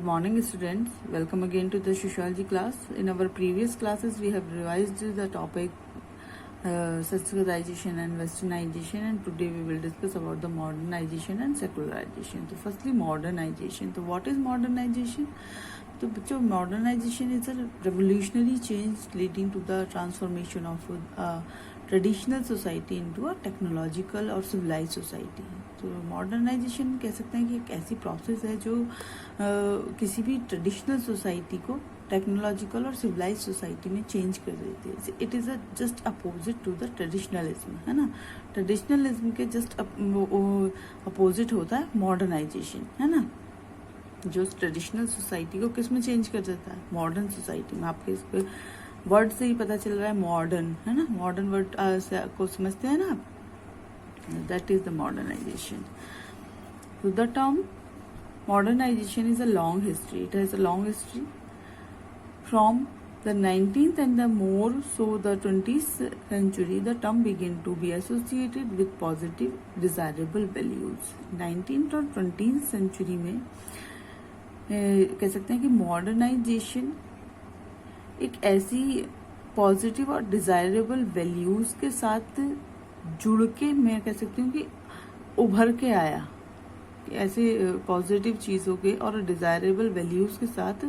morning, students. Welcome again to the sociology class. In our previous classes, we have revised the topic Sanskritization and Westernization, and today we will discuss about the modernization and secularization. So, firstly, modernization. So, what is modernization? तो बच्चों modernization is a revolutionary change leading to the transformation of traditional society into a technological और civilize society. तो modernisation कह सकते हैं कि एक ऐसी प्रोसेस है जो किसी भी ट्रेडिशनल सोसाइटी को टेक्नोलॉजिकल और सिविलाइज सोसाइटी में चेंज कर देती है. It is a just opposite to the traditionalism, है ना. ट्रेडिशनलिज्म के जस्ट अपोजिट होता है मॉडर्नाइजेशन, है ना, जो ट्रेडिशनल सोसाइटी को किस में चेंज कर देता है, मॉडर्न सोसाइटी में. आपके इस पे वर्ड से ही पता चल रहा है मॉडर्न, है ना. मॉडर्न वर्ड को समझते हैं ना, दैट इज द मॉडर्नाइजेशन. तो the term modernization is a long history. It has a long history from the 19th and the more so the 20th century. The term began to be associated with positive desirable values. 19th और 20th century में कह सकते हैं कि modernisation एक ऐसी positive और desirable values के साथ जुड़ के मैं कह सकती हूँ कि उभर के आया. ऐसे पॉजिटिव चीज़ों के और डिजायरेबल वैल्यूज के साथ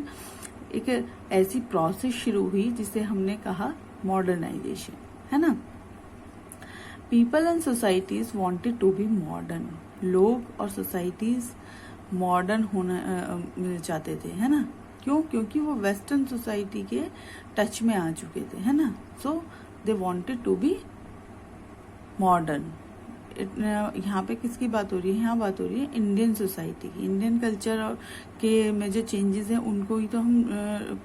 एक ऐसी प्रोसेस शुरू हुई जिसे हमने कहा मॉडर्नाइजेशन, है ना. People and societies wanted to be modern. लोग और सोसाइटीज मॉडर्न होना चाहते थे, है ना. क्यों? क्योंकि वो वेस्टर्न सोसाइटी के टच में आ चुके थे, है ना. So they wanted to be modern. यहाँ पे किसकी बात हो रही है? यहाँ बात हो रही है इंडियन सोसाइटी की. इंडियन कल्चर के में जो चेंजेस हैं उनको ही तो हम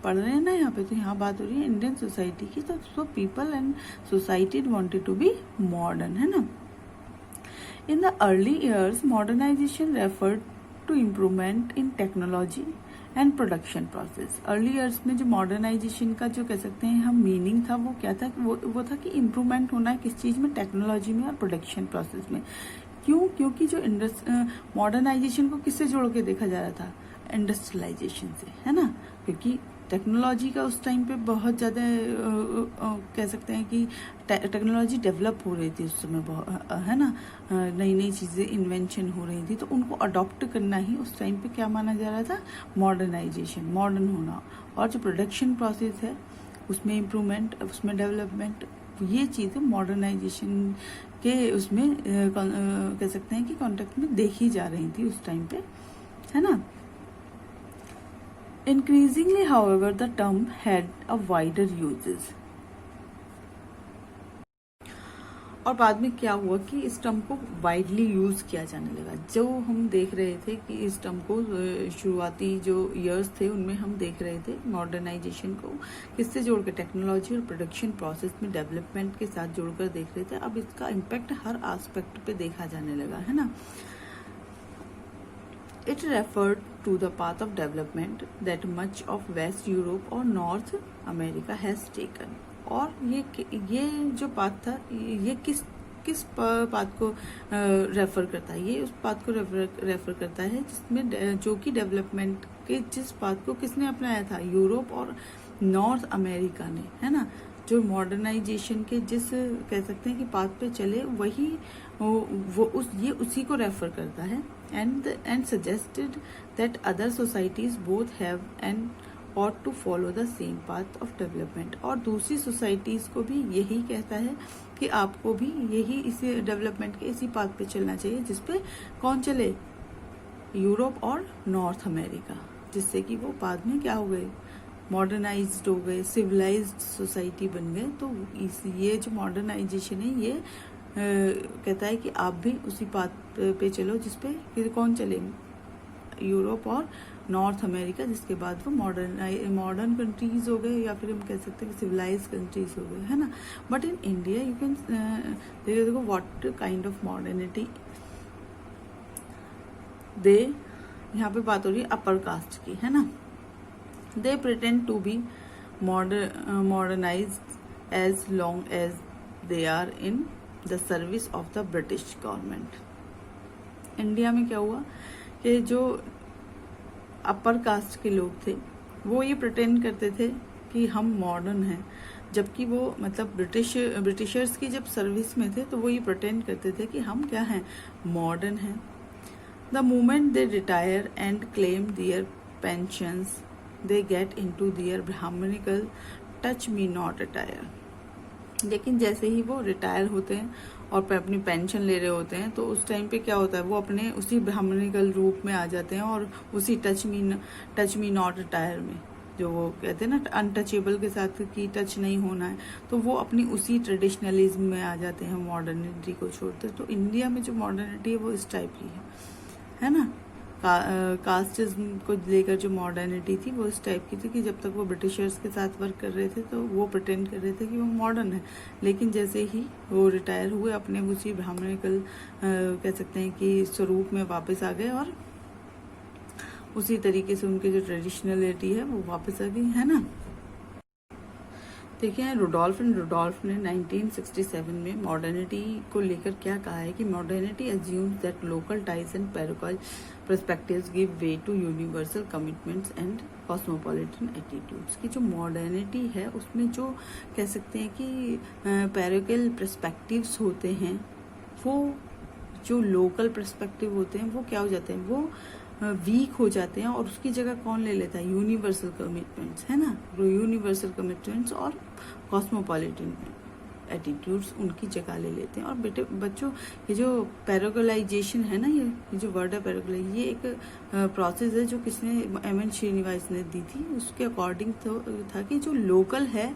पढ़ रहे हैं ना यहाँ पे. तो यहाँ बात हो रही है इंडियन सोसाइटी की. तो so people and society wanted to be modern, है ना. In the early years modernization referred to improvement in technology and production process. Early years में जो मॉडर्नाइजेशन का जो कह सकते हैं हम मीनिंग था वो क्या था? वो था कि इम्प्रूवमेंट होना है किस चीज़ में? टेक्नोलॉजी में और प्रोडक्शन प्रोसेस में. क्यों? क्योंकि जो मॉडर्नाइजेशन को किससे जोड़ के देखा जा रहा था? इंडस्ट्रियलाइजेशन से, है ना. क्योंकि टेक्नोलॉजी का उस टाइम पे बहुत ज़्यादा कह सकते हैं कि टेक्नोलॉजी डेवलप हो रही थी उस समय, है ना. नई नई चीज़ें इन्वेंशन हो रही थी. तो उनको अडॉप्ट करना ही उस टाइम पे क्या माना जा रहा था? मॉडर्नाइजेशन, मॉडर्न होना. और जो प्रोडक्शन प्रोसेस है उसमें इम्प्रूवमेंट, उसमें डेवलपमेंट, ये चीज़ें मॉडर्नाइजेशन के उसमें कह सकते हैं कि कॉन्टेक्ट में देखी जा रही थी उस टाइम पे, है ना. Increasingly, however, the term had a wider uses. और बाद में क्या हुआ कि इस टर्म को वाइडली यूज किया जाने लगा. जो हम देख रहे थे कि इस टर्म को शुरुआती जो ईयर्स थे उनमें हम देख रहे थे मॉडर्नाइजेशन को किससे जोड़ के? टेक्नोलॉजी और प्रोडक्शन प्रोसेस में डेवलपमेंट के साथ जोड़कर देख रहे थे. अब इसका इम्पैक्ट हर एस्पेक्ट पे देखा जाने लगा, है ना. It referred to the path of development that much of West Europe or North America has taken. और ये जो पाथ था ये किस पाथ को रेफर करता है? ये उस पाथ को रेफर करता है जिसमें जो कि डेवलपमेंट के जिस पाथ को किसने अपनाया था? यूरोप और नॉर्थ अमेरिका ने, है ना. जो मॉडर्नाइजेशन के जिस कह सकते हैं कि पाथ पे चले वही ये उसी को रेफर करता है. And suggested that other societies both have and ought to follow the same path of development. और दूसरी सोसाइटीज को भी यही कहता है कि आपको भी यही इसी डेवलपमेंट के इसी पाथ पे चलना चाहिए जिसपे कौन चले? यूरोप और नॉर्थ अमेरिका. जिससे कि वो बाद में क्या हो गए? मॉडर्नाइज्ड हो गए, सिविलाइज्ड सोसाइटी बन गए. तो ये जो मॉडर्नाइजेशन है ये कहता है कि आप भी उसी पाथ पे चलो जिसपे कौन चले? यूरोप और नॉर्थ अमेरिका. जिसके बाद वो मॉडर्न कंट्रीज हो गए या फिर हम कह सकते हैं कि सिविलाइज कंट्रीज हो गए, है ना. But in India you can देखो व्हाट काइंड ऑफ मॉडर्निटी दे. यहाँ पे बात हो रही है अपर कास्ट की, है ना. They pretend to be modernized as long as they are in the service of the British government. India में क्या हुआ कि जो अपर कास्ट के लोग थे वो ये प्रिटेंड करते थे कि हम मॉडर्न हैं, जबकि वो मतलब ब्रिटिशर्स की जब सर्विस में थे तो वो ये प्रिटेंड करते थे कि हम क्या हैं, मॉडर्न हैं। The moment they retire and claim their pensions they get into their brahmanical touch me not retire. लेकिन जैसे ही वो रिटायर होते हैं और अपनी पेंशन ले रहे होते हैं तो उस टाइम पे क्या होता है, वो अपने उसी ब्राह्मणिकल रूप में आ जाते हैं और उसी टच मी नॉट रिटायर में, जो वो कहते हैं ना अनटचेबल के साथ की टच नहीं होना है, तो वो अपनी उसी ट्रेडिशनलिज्म में आ जाते हैं, मॉडर्निटी को छोड़ते। तो इंडिया में जो मॉडर्निटी है वो इस टाइप की है ना। कास्टिज्म को लेकर जो मॉडर्निटी थी वो इस टाइप की थी कि जब तक वो ब्रिटिशर्स के साथ वर्क कर रहे थे तो वो प्रिटेंड कर रहे थे कि वो मॉडर्न है, लेकिन जैसे ही वो रिटायर हुए अपने उसी ब्राह्मणिकल कह सकते हैं कि स्वरूप में वापस आ गए और उसी तरीके से उनकी जो ट्रेडिशनलिटी है वो वापस आ गई, है ना। देखिए रुडोल्फ ने 1967 में मॉडर्निटी को लेकर क्या कहा है कि modernity assumes that local ties and parochial perspectives give way to universal commitments and cosmopolitan attitudes. की जो मॉडर्निटी है उसमें जो कह सकते हैं कि पैरोकल पर्सपेक्टिव्स होते हैं, वो जो लोकल पर्सपेक्टिव होते हैं वो क्या हो जाते हैं, वो वीक हो जाते हैं और उसकी जगह कौन ले लेता है, यूनिवर्सल कमिटमेंट्स, है ना। यूनिवर्सल कमिटमेंट्स और कॉस्मोपॉलिटन एटीट्यूड्स उनकी जगह ले लेते हैं। और बच्चों ये जो पैरोकलाइजेशन है ना, ये जो वर्ड है पैरोकलाइज, ये एक प्रोसेस है जो किसने, M.N. श्रीनिवास ने दी थी। उसके अकॉर्डिंग तो था कि जो लोकल है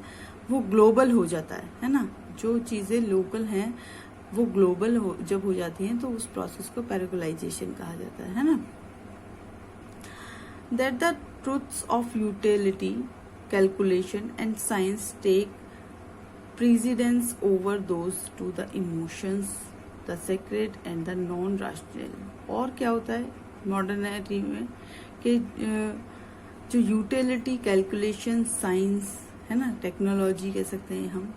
वो ग्लोबल हो जाता है ना। जो चीज़ें लोकल हैं वो ग्लोबल जब हो जाती हैं तो उस प्रोसेस को पैरोकलाइजेशन कहा जाता है ना। That the truths of utility, calculation and science take precedence over those to the emotions, the sacred and the non-rational। और क्या होता है मॉडर्निटी में कि जो यूटिलिटी, कैलकुलेशन, साइंस है ना, टेक्नोलॉजी कह सकते हैं हम,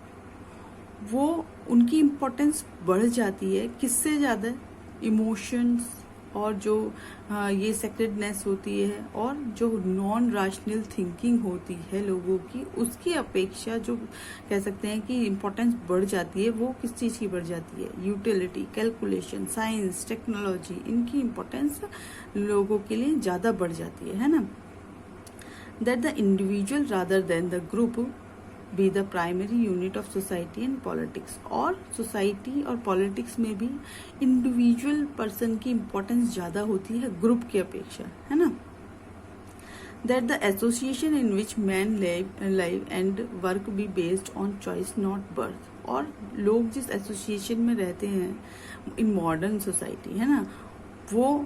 वो उनकी इम्पोर्टेंस बढ़ जाती है किससे ज़्यादा, इमोशंस और जो ये सेक्रेडनेस होती है और जो नॉन रैशनल थिंकिंग होती है लोगों की, उसकी अपेक्षा जो कह सकते हैं कि इम्पोर्टेंस बढ़ जाती है, वो किस चीज़ की बढ़ जाती है, यूटिलिटी, कैलकुलेशन, साइंस, टेक्नोलॉजी, इनकी इम्पोर्टेंस लोगों के लिए ज़्यादा बढ़ जाती है ना। That the individual rather than the group be the primary unit of society and politics. और सोसाइटी और पॉलिटिक्स में भी इंडिविजुअल पर्सन की इम्पोर्टेंस ज़्यादा होती है ग्रुप की अपेक्षा, है ना। That the association in which man live and work be based on choice not birth. और लोग जिस एसोसिएशन में रहते हैं इन मॉडर्न सोसाइटी, है ना, वो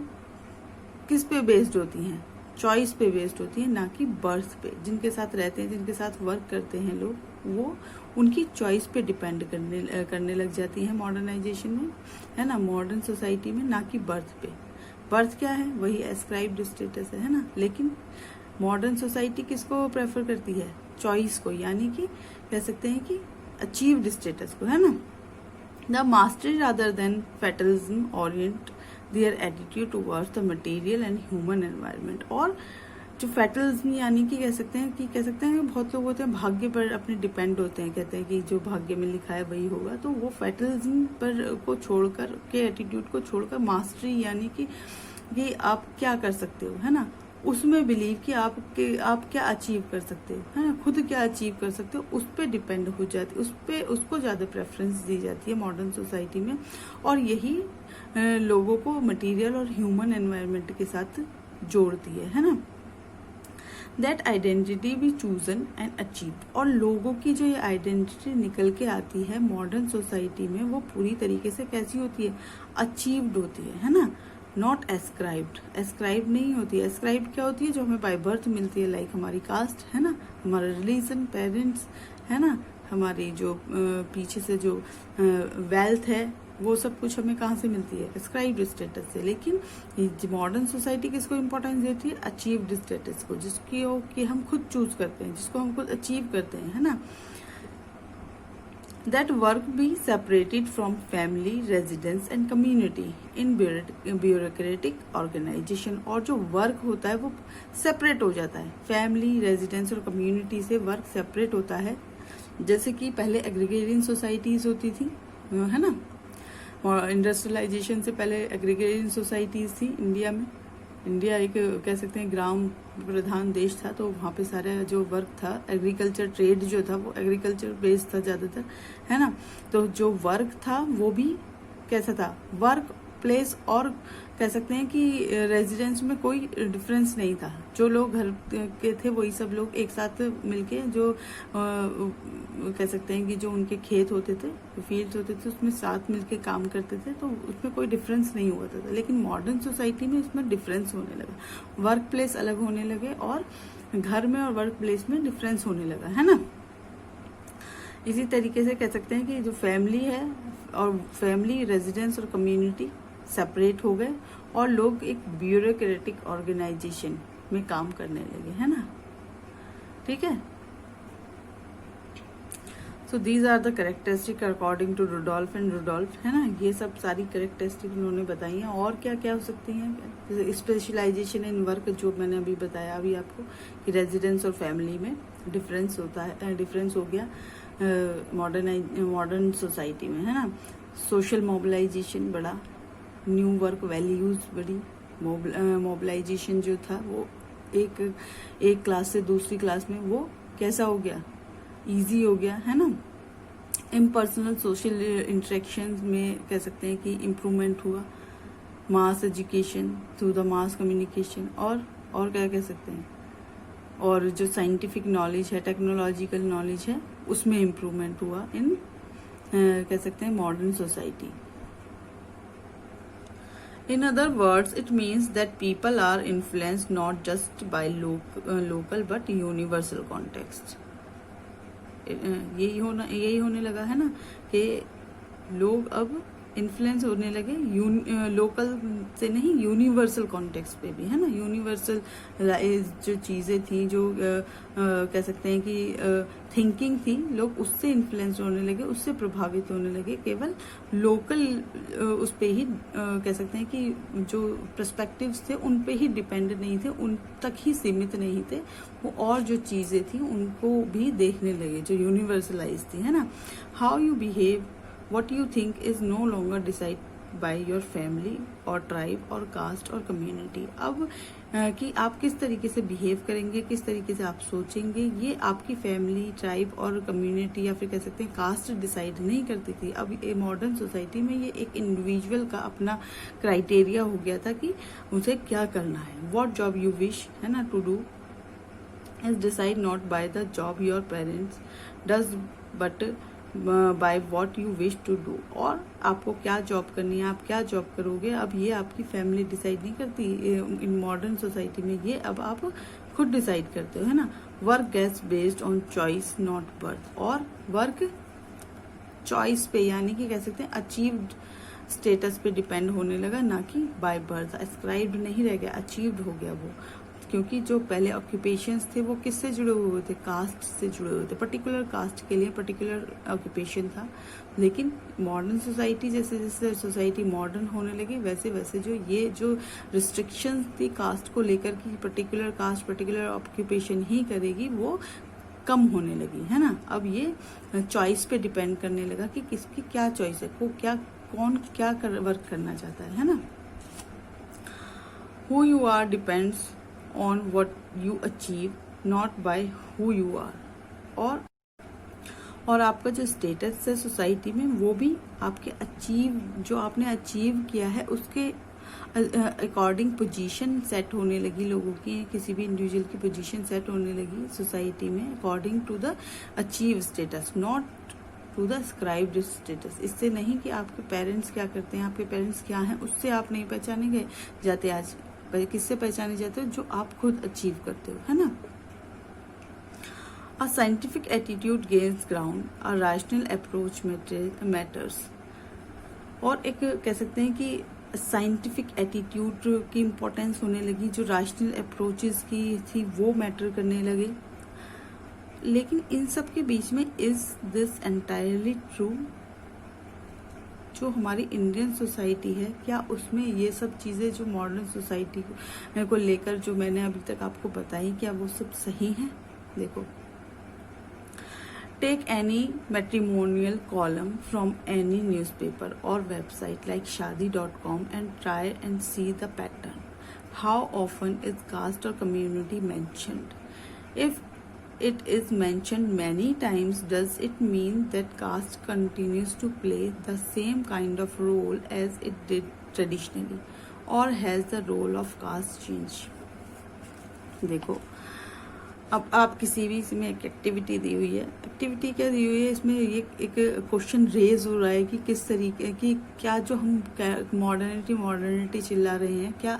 किस पे बेस्ड होती हैं, चॉइस पे बेस्ड होती है, ना कि बर्थ पे। जिनके साथ रहते हैं, जिनके साथ वर्क करते हैं लोग, वो उनकी चॉइस पे डिपेंड करने लग जाती है मॉडर्नाइजेशन में, है ना, मॉडर्न सोसाइटी में, ना कि बर्थ पे। बर्थ क्या है, वही एस्क्राइब्ड स्टेटस है ना। लेकिन मॉडर्न सोसाइटी किसको प्रेफर करती है, चॉइस को, यानी कि कह सकते हैं कि अचीव्ड स्टेटस को, है ना। The mastery rather than fatalism Orient their attitude towards the material and human environment. और जो फेटलिज्म यानी कि कह सकते हैं कि बहुत लोग होते हैं भाग्य पर अपने डिपेंड होते हैं, कहते हैं कि जो भाग्य में लिखा है वही होगा। तो वो फेटलिज्म पर को छोड़कर के एटीट्यूड को छोड़कर मास्टरी यानी कि आप क्या कर सकते हो, है ना, उसमें बिलीव कि आप क्या अचीव कर सकते हो, है ना, खुद क्या अचीव कर सकते हो, उस पर डिपेंड हो जाती, उसको ज़्यादा प्रेफरेंस दी जाती है मॉडर्न सोसाइटी में। और यही लोगों को मटेरियल और ह्यूमन एनवायरनमेंट के साथ जोड़ती है ना। That identity be chosen and achieve. और लोगों की जो ये आइडेंटिटी निकल के आती है मॉडर्न सोसाइटी में, वो पूरी तरीके से कैसी होती है, अचीव्ड होती है ना, नॉट एस्क्राइब्ड। एस्क्राइब नहीं होती है। एस्क्राइब क्या होती है, जो हमें बाय बर्थ मिलती है, लाइक हमारी कास्ट, है ना, हमारा रिलीजन, पेरेंट्स, है ना, हमारी जो पीछे से जो वेल्थ है, वो सब कुछ हमें कहाँ से मिलती है, एस्क्राइब्ड स्टेटस से। लेकिन मॉडर्न सोसाइटी किसको इम्पोर्टेंस देती है, अचीव्ड स्टेटस को, जिसकी कि हम खुद चूज करते हैं, जिसको हम खुद अचीव करते हैं, है ना। that work be separated from family, residence and community in bureaucratic organization। और जो वर्क होता है वो सेपरेट हो जाता है, फैमिली, रेजिडेंस और कम्युनिटी से वर्क सेपरेट होता है। जैसे कि पहले एग्रीगेरियन सोसाइटीज होती थी, है ना, और इंडस्ट्रियलाइजेशन से पहले एग्रीगेरियन सोसाइटीज थी इंडिया में। इंडिया एक कह सकते हैं ग्राम प्रधान देश था, तो वहाँ पे सारा जो वर्क था, एग्रीकल्चर ट्रेड जो था वो एग्रीकल्चर बेस्ड था ज़्यादातर, है ना। तो जो वर्क था वो भी कैसा था, वर्क प्लेस और कह सकते हैं कि रेजिडेंस में कोई डिफरेंस नहीं था। जो लोग घर के थे वही सब लोग एक साथ मिलके जो कह सकते हैं कि जो उनके खेत होते थे, फील्ड्स होते थे, उसमें साथ मिलके काम करते थे, तो उसमें कोई डिफरेंस नहीं हुआ था। लेकिन मॉडर्न सोसाइटी में इसमें डिफरेंस होने लगा, वर्क प्लेस अलग होने लगे और घर में और वर्क प्लेस में डिफरेंस होने लगा, है ना। इसी तरीके से कह सकते हैं कि जो फैमिली है और फैमिली, रेजिडेंस और कम्युनिटी सेपरेट हो गए और लोग एक ब्यूरोक्रेटिक ऑर्गेनाइजेशन में काम करने लगे, है ना। ठीक है, so these are the characteristic according to Rudolph and Rudolph, है ना। ये सब सारी कैरेक्टरिस्टिक उन्होंने बताई हैं। और क्या क्या हो सकती हैं, जैसे स्पेशलाइजेशन इन वर्क जो मैंने अभी बताया अभी आपको कि रेजिडेंस और फैमिली में डिफरेंस होता है, डिफरेंस हो गया मॉडर्न सोसाइटी में, है ना। सोशल मोबिलाइजेशन बढ़ा, न्यू वर्क वैल्यूज बढ़ी, मोबिलाइजेशन जो था वो एक क्लास से दूसरी क्लास में वो कैसा हो गया, इजी हो गया, है ना। इम्पर्सनल सोशल इंटरेक्शन में कह सकते हैं कि इम्प्रूवमेंट हुआ, मास education through the mass communication, और क्या कह सकते हैं, और जो साइंटिफिक नॉलेज है, टेक्नोलॉजिकल नॉलेज है, उसमें इम्प्रूवमेंट हुआ इन कह सकते हैं modern society. In other words, it means that people are influenced not just by local but universal context। यही होने लगा, है ना, कि लोग अब इन्फ्लुएंस होने लगे लोकल से नहीं, यूनिवर्सल कॉन्टेक्स्ट पे भी, है ना। यूनिवर्सल जो चीज़ें थी, जो कह सकते हैं कि थिंकिंग थी, लोग उससे इन्फ्लुएंस होने लगे, उससे प्रभावित होने लगे। केवल लोकल उस पे ही कह सकते हैं कि जो पर्सपेक्टिव्स थे उन पे ही डिपेंड नहीं थे, उन तक ही सीमित नहीं थे वो, और जो चीज़ें थी उनको भी देखने लगे जो यूनिवर्सलाइज थी, है ना। How you behave, what you think is no longer decided by your family और ट्राइब और कास्ट और कम्युनिटी। अब कि आप किस तरीके से बिहेव करेंगे, किस तरीके से आप सोचेंगे, ये आपकी फैमिली, ट्राइब और कम्युनिटी या फिर कह सकते हैं कास्ट डिसाइड नहीं करती थी। अब ये मॉडर्न सोसाइटी में ये एक इंडिविजुअल का अपना क्राइटेरिया हो गया था कि उसे क्या करना है, व्हाट जॉब यू विश, है ना, to do is decide not by the job your parents does but by what you wish to do. और आपको क्या जॉब करनी है, आप क्या जॉब करोगे, अब ये आपकी फैमिली डिसाइड नहीं करती इन मॉडर्न सोसाइटी में, ये अब आप खुद डिसाइड करते हो, है ना। Work gets based on choice not birth, और वर्क चॉइस पे यानी कि कह सकते हैं अचीव्ड स्टेटस पे डिपेंड होने लगा, ना कि बाय बर्थ। एस्क्राइब्ड नहीं रह गया, अचीव्ड हो गया वो। क्योंकि जो पहले ऑक्यूपेशंस थे वो किससे जुड़े हुए थे, कास्ट से जुड़े हुए थे, पर्टिकुलर कास्ट के लिए पर्टिकुलर ऑक्यूपेशन था। लेकिन मॉडर्न सोसाइटी, जैसे जैसे सोसाइटी मॉडर्न होने लगी वैसे वैसे जो रिस्ट्रिक्शंस थी कास्ट को लेकर कि पर्टिकुलर कास्ट पर्टिकुलर ऑक्यूपेशन ही करेगी, वो कम होने लगी, है ना। अब ये चॉइस पे डिपेंड करने लगा कि किसकी क्या चॉइस है, कौन क्या वर्क करना चाहता है ना। Who you are depends on what you achieve, not by who you are। और आपका जो स्टेटस है सोसाइटी में वो भी आपके जो आपने अचीव किया है उसके अकॉर्डिंग पोजीशन सेट होने लगी लोगों की, किसी भी इंडिविजुअल की पोजीशन सेट होने लगी सोसाइटी में according to the achieve status, not to the ascribed status. इससे नहीं कि आपके पेरेंट्स क्या करते हैं, आपके पेरेंट्स क्या हैं, उससे आप नहीं पहचाने गए जाते। आज किससे पहचाने जाते हो, जो आप खुद अचीव करते हो, है ना। A scientific attitude gains ground, a rational approach matters. और एक कह सकते हैं कि साइंटिफिक एटीट्यूड की इम्पोर्टेंस होने लगी, जो रैशनल अप्रोचेस की थी वो मैटर करने लगे। लेकिन इन सब के बीच में इज दिस एंटायरली ट्रू? जो हमारी इंडियन सोसाइटी है, क्या उसमें ये सब चीज़ें जो मॉडर्न सोसाइटी को लेकर जो मैंने अभी तक आपको बताई, क्या वो सब सही हैं? देखो, take any matrimonial column from any newspaper or website like shaadi.com and try and see the pattern. How often is caste और community mentioned? If it is mentioned many times, does it mean that caste continues to play the same kind of role as it did traditionally, or has the role of caste changed? देखो, अब आप किसी भी इसमें एक activity दी हुई है, activity क्या दी हुई है, इसमें ये एक क्वेश्चन रेज हो रहा है कि किस तरीके की, क्या जो हम मॉडर्निटी चिल्ला रहे हैं, क्या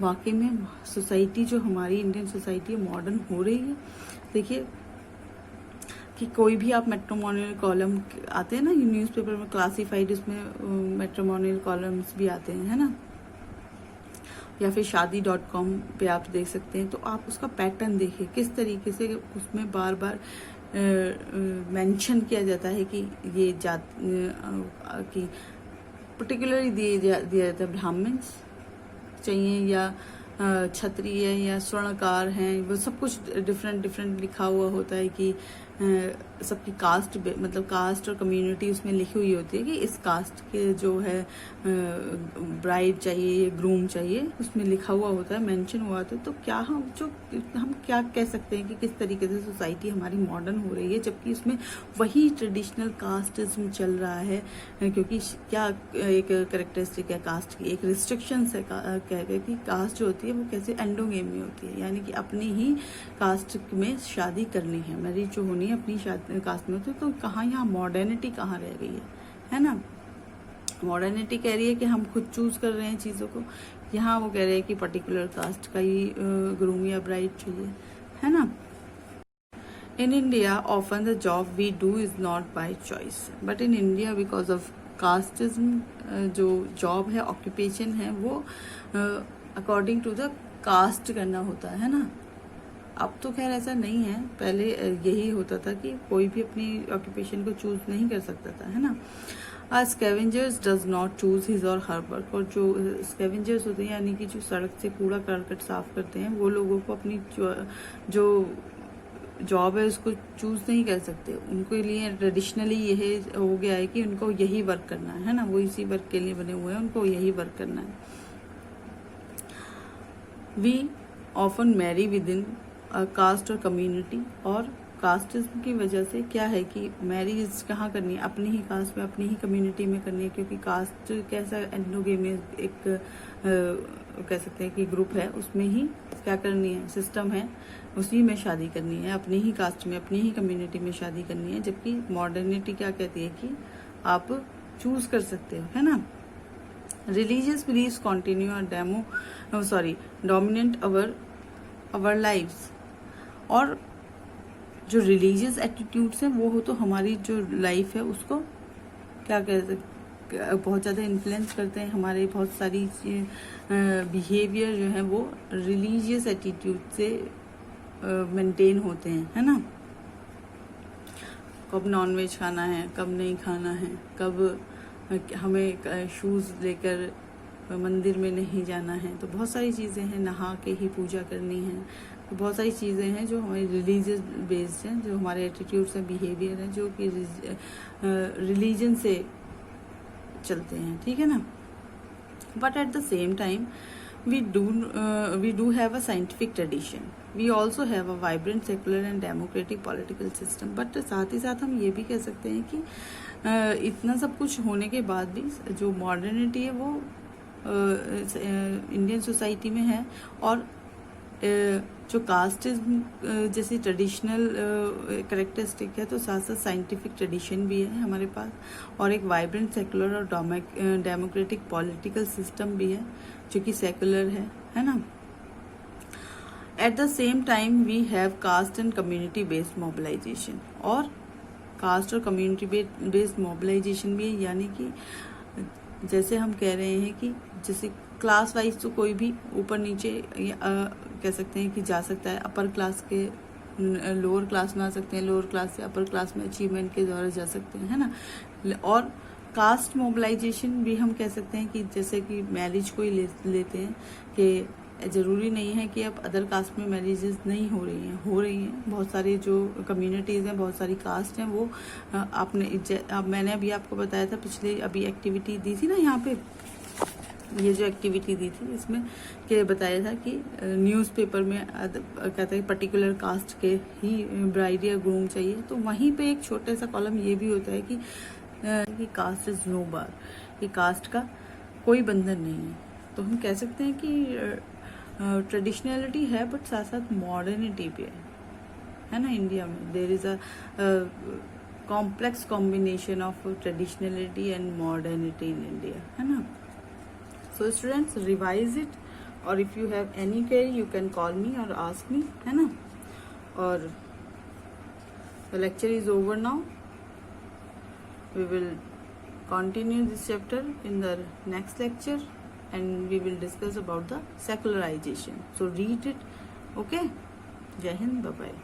वाकई में सोसाइटी जो हमारी इंडियन सोसाइटी मॉडर्न हो रही है? देखिए कि कोई भी आप मैट्रिमोनियल कॉलम आते हैं ना न्यूज़पेपर में, क्लासिफाइड, उसमें मैट्रिमोनियल कॉलम्स भी आते हैं, है ना, या फिर shaadi.com पे आप देख सकते हैं, तो आप उसका पैटर्न देखिए किस तरीके से उसमें बार बार मेंशन किया जाता है कि ये जात कि पर्टिकुलरली दिया जाता है ब्राह्मण्स चाहिए या क्षत्रिय या स्वर्णकार हैं, वो सब कुछ डिफरेंट लिखा हुआ होता है कि सबकी कास्ट, मतलब कास्ट और कम्युनिटी उसमें लिखी हुई होती है कि इस कास्ट के जो है ब्राइड चाहिए, ग्रूम चाहिए, उसमें लिखा हुआ होता है, मेंशन हुआ होता है. तो क्या हम क्या कह सकते हैं कि किस तरीके से सोसाइटी हमारी मॉडर्न हो रही है, जबकि उसमें वही ट्रेडिशनल कास्टिज्म चल रहा है? क्योंकि क्या एक करेक्टरिस्टिक है कास्ट की, एक रिस्ट्रिक्शंस है कह के कि कास्ट जो होती है वो कैसे एंडोगेमी होती है, यानी कि अपनी ही कास्ट में शादी करनी है, मैरिज जो होनी है अपनी कास्ट में होती है. तो कहाँ यहाँ मॉडर्निटी कहाँ रह गई है ना? मॉडर्निटी कह रही है कि हम खुद चूज कर रहे हैं चीज़ों को, यहाँ वो कह रहे हैं कि पर्टिकुलर कास्ट का ही ग्रूम या ब्राइड चाहिए, है ना. In India often the job we do is not by choice, but in India because of casteism जो जॉब है, ऑक्यूपेशन है, वो अकॉर्डिंग टू द कास्ट करना होता है ना. अब तो खैर ऐसा नहीं है, पहले यही होता था कि कोई भी अपनी ऑक्यूपेशन को चूज नहीं कर सकता था, है ना. Scavengers does not choose his और हर वर्क, और जो स्कैवेंजर्स होते हैं यानी कि जो सड़क से कूड़ा करकट साफ करते हैं, वो लोगों को अपनी जो जॉब है उसको चूज नहीं कर सकते. उनके लिए ट्रेडिशनली यही हो गया है कि उनको यही वर्क करना है ना, वो इसी वर्क के लिए बने हुए हैं, उनको यही वर्क करना है. We often marry within caste और कम्युनिटी, और कास्टिज्म की वजह से क्या है कि मैरिज कहाँ करनी है, अपनी ही कास्ट में, अपनी ही कम्युनिटी में करनी है, क्योंकि कास्ट कैसा एंडोगेमी एक कह सकते हैं कि ग्रुप है, उसमें ही क्या करनी है, सिस्टम है, उसी में शादी करनी है, अपनी ही कास्ट में, अपनी ही कम्युनिटी में शादी करनी है. जबकि मॉडर्निटी क्या कहती है कि आप चूज कर सकते हो, है ना. रिलीजियस बिलीव्स कंटिन्यू और डोमिनेंट अवर लाइव्स, और जो रिलीजियस एटीट्यूड्स हैं वो हो तो हमारी जो लाइफ है उसको क्या कहते हैं, बहुत ज़्यादा इन्फ्लुएंस करते हैं. हमारे बहुत सारी बिहेवियर जो है वो रिलीजियस एटीट्यूड से मेंटेन होते हैं, है ना. कब नॉनवेज खाना है, कब नहीं खाना है, कब हमें शूज़ लेकर मंदिर में नहीं जाना है, तो बहुत सारी चीज़ें हैं, नहा के ही पूजा करनी है. तो बहुत सारी चीज़ें हैं जो हमारी रिलीजियस बेस्ड हैं, जो हमारे एटीट्यूड्स हैं, बिहेवियर हैं, जो कि रिलीजन से चलते हैं, ठीक है ना. But at the same time we do have a scientific tradition. We also have a vibrant secular and democratic political system. But साथ ही साथ हम ये भी कह सकते हैं कि इतना सब कुछ होने के बाद भी जो मॉडर्निटी है वो इंडियन सोसाइटी में है, और जो कास्टिज्म जैसी ट्रेडिशनल करेक्टरिस्टिक है, तो साथ साथ साइंटिफिक ट्रेडिशन भी है हमारे पास, और एक वाइब्रेंट सेकुलर और डेमोक्रेटिक पॉलिटिकल सिस्टम भी है जो कि सेकुलर है ना. At the same time we have caste and community based mobilization, और कास्ट और कम्युनिटी बेस्ड मोबिलाइजेशन भी है, यानी कि जैसे हम कह रहे हैं कि जैसे क्लास वाइज तो कोई भी ऊपर नीचे कह सकते हैं कि जा सकता है. अपर क्लास के लोअर क्लास में आ सकते हैं, लोअर क्लास से अपर क्लास में अचीवमेंट के द्वारा जा सकते हैं, है ना। और कास्ट मोबिलाइजेशन भी हम कह सकते हैं कि जैसे कि मैरिज को ही लेते हैं कि ज़रूरी नहीं है कि अब अदर कास्ट में मैरिजेस नहीं हो रही हैं, बहुत सारी जो कम्युनिटीज़ हैं, बहुत सारी कास्ट हैं, वो मैंने अभी आपको बताया था, पिछले अभी एक्टिविटी दी थी ना यहाँ पे, ये जो एक्टिविटी दी थी इसमें के बताया था कि न्यूज़पेपर में कहते हैं पर्टिकुलर कास्ट के ही ब्राइड या ग्रूम चाहिए, तो वहीं पे एक छोटा सा कॉलम ये भी होता है कि कास्ट इज नो बार, कि कास्ट का कोई बंधन नहीं है। तो हम कह सकते हैं कि ट्रेडिशनलिटी है बट साथ साथ मॉडर्निटी भी है ना। इंडिया में there is a complex combination of traditionality and modernity in India, है ना। So students, revise it, or if you have any query you can call me or ask me, है ना। और the lecture is over now. We will continue this chapter in the next lecture and we will discuss about the secularization. So read it, okay. Jai Hind, bye bye.